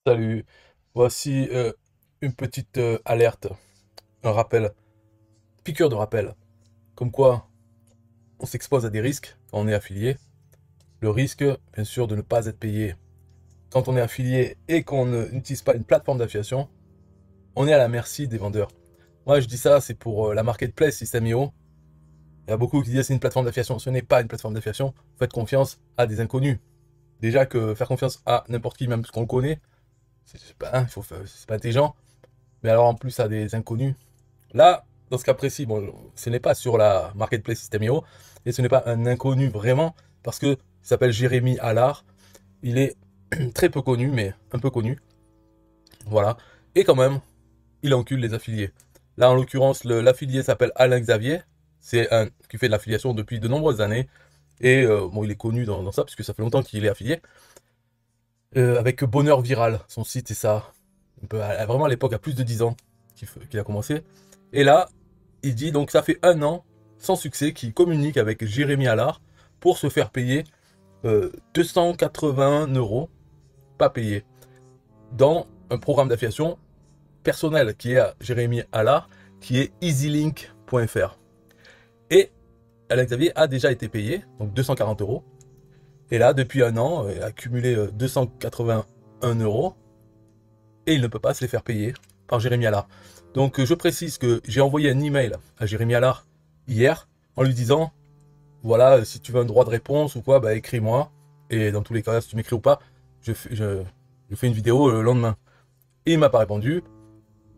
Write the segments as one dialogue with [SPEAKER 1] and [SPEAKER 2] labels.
[SPEAKER 1] Salut, voici une petite alerte, un rappel, piqûre de rappel, comme quoi on s'expose à des risques quand on est affilié. Le risque, bien sûr, de ne pas être payé. Quand on est affilié et qu'on n'utilise pas une plateforme d'affiliation, on est à la merci des vendeurs. Moi, je dis ça, c'est pour la marketplace System.io. Il y a beaucoup qui disent c'est une plateforme d'affiliation. Ce n'est pas une plateforme d'affiliation. Faites confiance à des inconnus. Déjà que faire confiance à n'importe qui, même parce qu'on le connaît, c'est pas, hein, c'est pas intelligent. Mais alors en plus à des inconnus. Là, dans ce cas précis, bon, ce n'est pas sur la marketplace System.io et ce n'est pas un inconnu vraiment parce que il s'appelle Jérémy Allard. Il est très peu connu, mais un peu connu. Voilà. Et quand même, il encule les affiliés. Là, en l'occurrence, l'affilié s'appelle Alain Xavier. C'est un qui fait de l'affiliation depuis de nombreuses années. Et bon, il est connu dans ça, puisque ça fait longtemps qu'il est affilié. Avec Bonheur Viral, son site, et ça. Vraiment à l'époque, à plus de 10 ans qu'il a commencé. Et là, il dit donc ça fait un an, sans succès, qu'il communique avec Jérémy Allard pour se faire payer 280 euros, pas payé, dans un programme d'affiliation personnel qui est à Jérémy Allard, qui est easylink.fr. Et Alex Xavier a déjà été payé, donc 240 euros. Et là, depuis un an, il a accumulé 281 euros et il ne peut pas se les faire payer par Jérémy Allard. Donc je précise que j'ai envoyé un email à Jérémy Allard hier en lui disant voilà, si tu veux un droit de réponse ou quoi, bah écris-moi. Et dans tous les cas, si tu m'écris ou pas, je fais une vidéo le lendemain. Et il m'a pas répondu.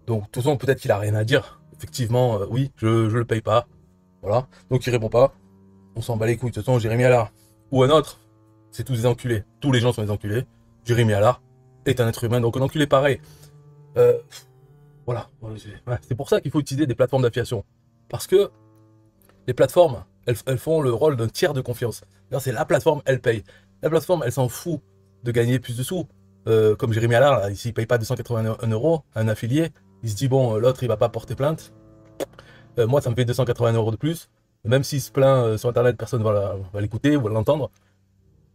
[SPEAKER 1] Donc de toute façon, peut-être qu'il a rien à dire. Effectivement, oui, je le paye pas. Voilà. Donc il répond pas. On s'en bat les couilles. De toute façon, Jérémy Allard ou un autre, c'est tous des enculés. Tous les gens sont des enculés. Jérémy Allard est un être humain, donc un enculé pareil. Euh, voilà. C'est pour ça qu'il faut utiliser des plateformes d'affiliation. Parce que les plateformes, elles font le rôle d'un tiers de confiance. C'est la plateforme, elle paye. La plateforme, elle s'en fout de gagner plus de sous. Comme Jérémy Allard, là, ici, il paye pas 281 euros à un affilié. Il se dit, bon, l'autre, il va pas porter plainte. Moi, ça me fait 280 euros de plus. Même s'il se plaint sur Internet, personne va l'écouter ou va l'entendre.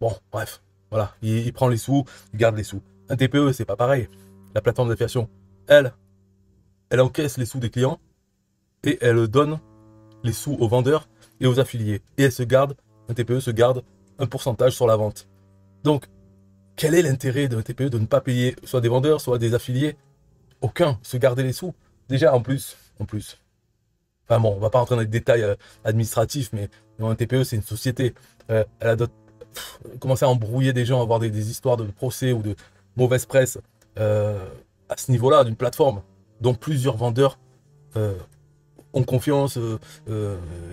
[SPEAKER 1] Bon, bref. Voilà. Il prend les sous, il garde les sous. Un TPE, c'est pas pareil. La plateforme d'affiliation, elle encaisse les sous des clients et elle donne les sous aux vendeurs et aux affiliés. Et un TPE se garde un pourcentage sur la vente. Donc, quel est l'intérêt d'un TPE de ne pas payer soit des vendeurs, soit des affiliés? Aucun, se garder les sous. Déjà, en plus. Enfin bon, on va pas rentrer dans les détails administratifs, mais un TPE, c'est une société. Elle a commencé à embrouiller des gens, à avoir des histoires de procès ou de mauvaise presse à ce niveau-là, d'une plateforme dont plusieurs vendeurs euh, ont confiance.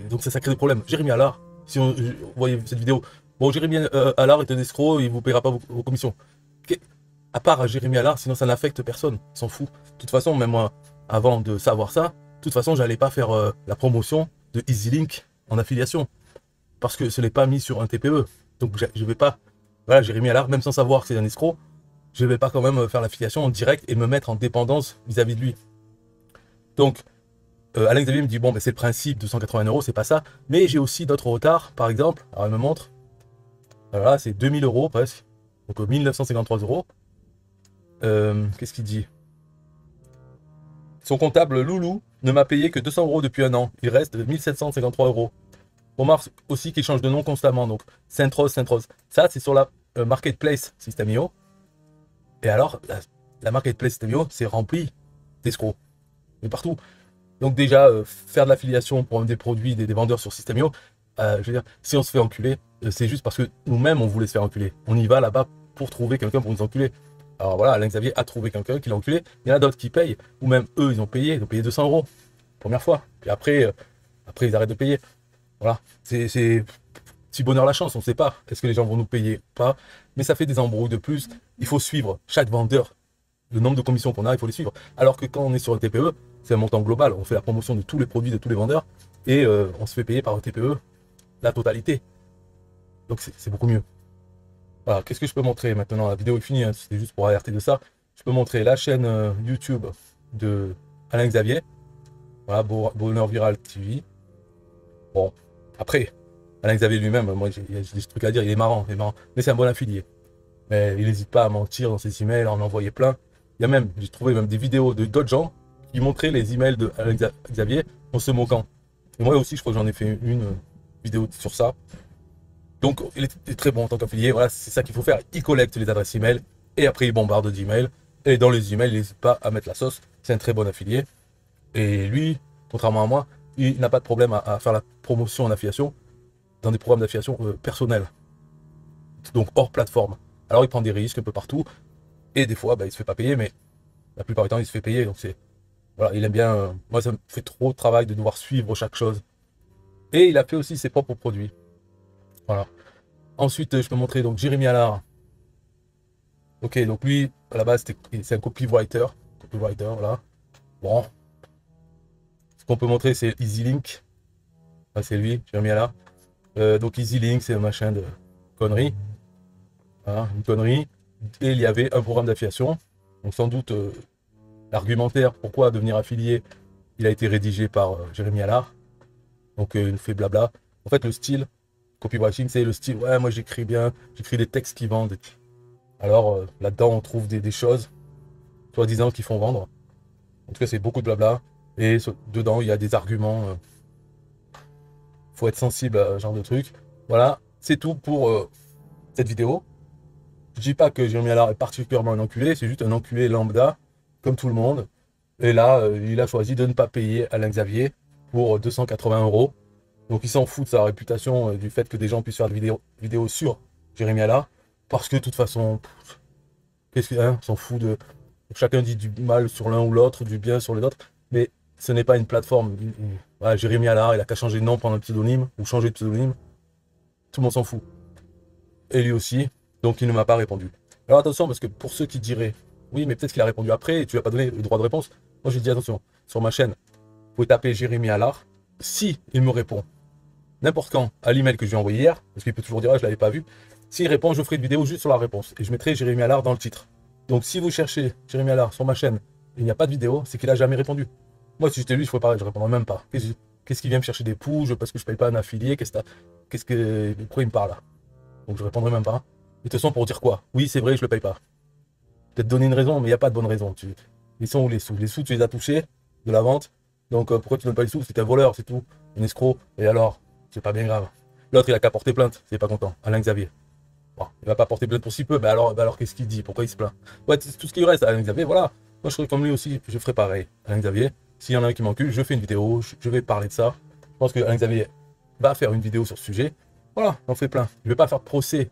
[SPEAKER 1] Donc ça crée des problèmes. Jérémy Allard, si vous voyez cette vidéo, bon, Jérémy Allard est un escroc, il vous paiera pas vos commissions. À part Jérémy Allard, sinon ça n'affecte personne, s'en fout. De toute façon, même moi, avant de savoir ça, de toute façon, j'allais pas faire la promotion de EasyLink en affiliation. Parce que ce n'est pas mis sur un TPE. Donc je vais pas, voilà, Jérémy Allard, même sans savoir que c'est un escroc, je vais pas quand même faire l'affiliation en direct et me mettre en dépendance vis-à-vis de lui. Donc, Alain Xavier me dit, bon, ben, c'est le principe, 280 euros, c'est pas ça. Mais j'ai aussi d'autres retards, par exemple. Alors, il me montre. Voilà, c'est 2000 euros presque. Donc, 1953 euros. Qu'est-ce qu'il dit? Son comptable Loulou ne m'a payé que 200 euros depuis un an. Il reste 1753 euros. On remarque aussi qu'il change de nom constamment. Donc, Sainte-Rose. Ça, c'est sur la marketplace System.io. Et alors, la marketplace System.io, c'est rempli d'escrocs. Mais partout. Donc déjà, faire de l'affiliation pour des produits, des vendeurs sur System.io, je veux dire, si on se fait enculer, c'est juste parce que nous-mêmes, on voulait se faire enculer. On y va là-bas pour trouver quelqu'un pour nous enculer. Alors voilà, Alain Xavier a trouvé quelqu'un qui l'a enculé. Il y en a d'autres qui payent, ou même eux, ils ont payé 200 euros, première fois. Puis après ils arrêtent de payer. Voilà, c'est si bonheur la chance, on ne sait pas. Est-ce que les gens vont nous payer ou pas? Mais ça fait des embrouilles de plus. Il faut suivre chaque vendeur. Le nombre de commissions qu'on a, il faut les suivre. Alors que quand on est sur le TPE, c'est un montant global. On fait la promotion de tous les produits, de tous les vendeurs, et on se fait payer par le TPE la totalité. Donc c'est beaucoup mieux. Voilà, qu'est-ce que je peux montrer maintenant? La vidéo est finie, hein, c'était juste pour alerter de ça. Je peux montrer la chaîne YouTube de Alain Xavier. Voilà, Bonheur Viral TV. Bon, après, Alain Xavier lui-même, moi j'ai des trucs à dire, il est marrant, mais c'est un bon affilié. Mais il n'hésite pas à mentir dans ses emails, à en envoyer plein. Il y a même, j'ai trouvé même des vidéos de d'autres gens qui montraient les emails de Xavier en se moquant. Et moi aussi, je crois que j'en ai fait une vidéo sur ça. Donc, il est très bon en tant qu'affilié. Voilà, c'est ça qu'il faut faire. Il collecte les adresses email et après, il bombarde d'emails. Et dans les emails, il n'hésite pas à mettre la sauce. C'est un très bon affilié. Et lui, contrairement à moi, il n'a pas de problème à faire la promotion en affiliation dans des programmes d'affiliation personnels. Donc, hors plateforme. Alors, il prend des risques un peu partout. Et des fois, bah, il se fait pas payer, mais la plupart du temps, il se fait payer. Donc, c'est. Voilà, il aime bien. Moi, ça me fait trop de travail de devoir suivre chaque chose. Et il a fait aussi ses propres produits. Voilà. Ensuite, je peux montrer donc Jérémy Allard. Ok, donc lui, à la base, c'est un copywriter. Copywriter, voilà. Bon. Ce qu'on peut montrer, c'est EasyLink. Ah, c'est lui, Jérémy Allard. Donc EasyLink, c'est un machin de conneries. Voilà, une connerie. Et il y avait un programme d'affiliation. Donc sans doute, l'argumentaire pourquoi devenir affilié, il a été rédigé par Jérémy Allard. Donc il fait blabla. En fait, le style, copywriting, c'est le style, ouais, moi j'écris bien, j'écris des textes qui vendent. Alors là-dedans, on trouve des choses, soi-disant, qui font vendre. En tout cas, c'est beaucoup de blabla. Et dedans, il y a des arguments. Faut être sensible à ce genre de truc. Voilà, c'est tout pour cette vidéo. Je dis pas que Jérémy Allard est particulièrement un enculé, c'est juste un enculé lambda, comme tout le monde. Et là, il a choisi de ne pas payer Alain Xavier pour 280 €. Donc il s'en fout de sa réputation, du fait que des gens puissent faire des vidéos sur Jérémy Allard. Parce que de toute façon, qu'est-ce que, hein, s'en fout de. Chacun dit du mal sur l'un ou l'autre, du bien sur les autres. Mais ce n'est pas une plateforme. Voilà, Jérémy Allard, il a qu'à changer de nom, prendre un pseudonyme, ou changer de pseudonyme. Tout le monde s'en fout. Et lui aussi. Donc il ne m'a pas répondu. Alors attention, parce que pour ceux qui diraient, oui, mais peut-être qu'il a répondu après et tu lui as pas donné le droit de réponse. Moi j'ai dit attention, sur ma chaîne, vous pouvez taper Jérémy Allard. Si il me répond n'importe quand à l'email que je lui ai envoyé hier, parce qu'il peut toujours dire ah, je l'avais pas vu. S'il répond, je ferai une vidéo juste sur la réponse. Et je mettrai Jérémy Allard dans le titre. Donc si vous cherchez Jérémy Allard sur ma chaîne et il n'y a pas de vidéo, c'est qu'il a jamais répondu. Moi si j'étais lui, je ferais pareil, je répondrais même pas. Qu'est-ce qu'il vient me chercher des pouges parce que je paye pas un affilié, pourquoi il me parle là? Donc je répondrai même pas. De toute façon, pour dire quoi? Oui, c'est vrai, je le paye pas. Peut-être donner une raison, mais il n'y a pas de bonne raison. Ils sont où les sous? Les sous, tu les as touchés de la vente. Donc pourquoi tu donnes pas les sous? C'est un voleur, c'est tout. Un escroc. Et alors? C'est pas bien grave. L'autre, il a qu'à porter plainte. C'est pas content. Alain Xavier. Bon, il va pas porter plainte pour si peu. Alors qu'est-ce qu'il dit? Pourquoi il se plaint? Ouais, c'est tout ce qui lui reste à Alain Xavier. Voilà. Moi, je serais comme lui aussi. Je ferais pareil. Alain Xavier. S'il y en a un qui m'encule, je fais une vidéo. Je vais parler de ça. Je pense que Alain Xavier va faire une vidéo sur ce sujet. Voilà, j'en fais plein. Je vais pas faire de procès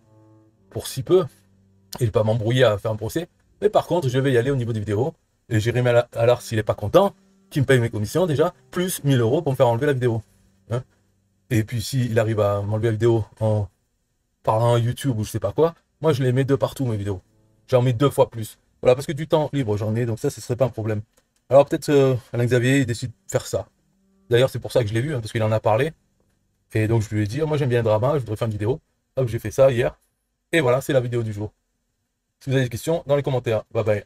[SPEAKER 1] pour si peu. Et je vais pas m'embrouiller à faire un procès. Mais par contre, je vais y aller au niveau des vidéos. Et Jérémy Allard, s'il est pas content, qui me paye mes commissions déjà, plus 1000 € pour me faire enlever la vidéo. Hein, et puis s'il arrive à m'enlever la vidéo en parlant à YouTube ou je sais pas quoi, moi je les mets de partout mes vidéos. J'en mets 2 fois plus. Voilà, parce que du temps libre j'en ai, donc ça, ce serait pas un problème. Alors peut-être Alain Xavier, il décide de faire ça. D'ailleurs, c'est pour ça que je l'ai vu, hein, parce qu'il en a parlé. Et donc je lui ai dit, moi j'aime bien le drama, je voudrais faire une vidéo. Hop, j'ai fait ça hier. Et voilà, c'est la vidéo du jour. Si vous avez des questions, dans les commentaires. Bye bye.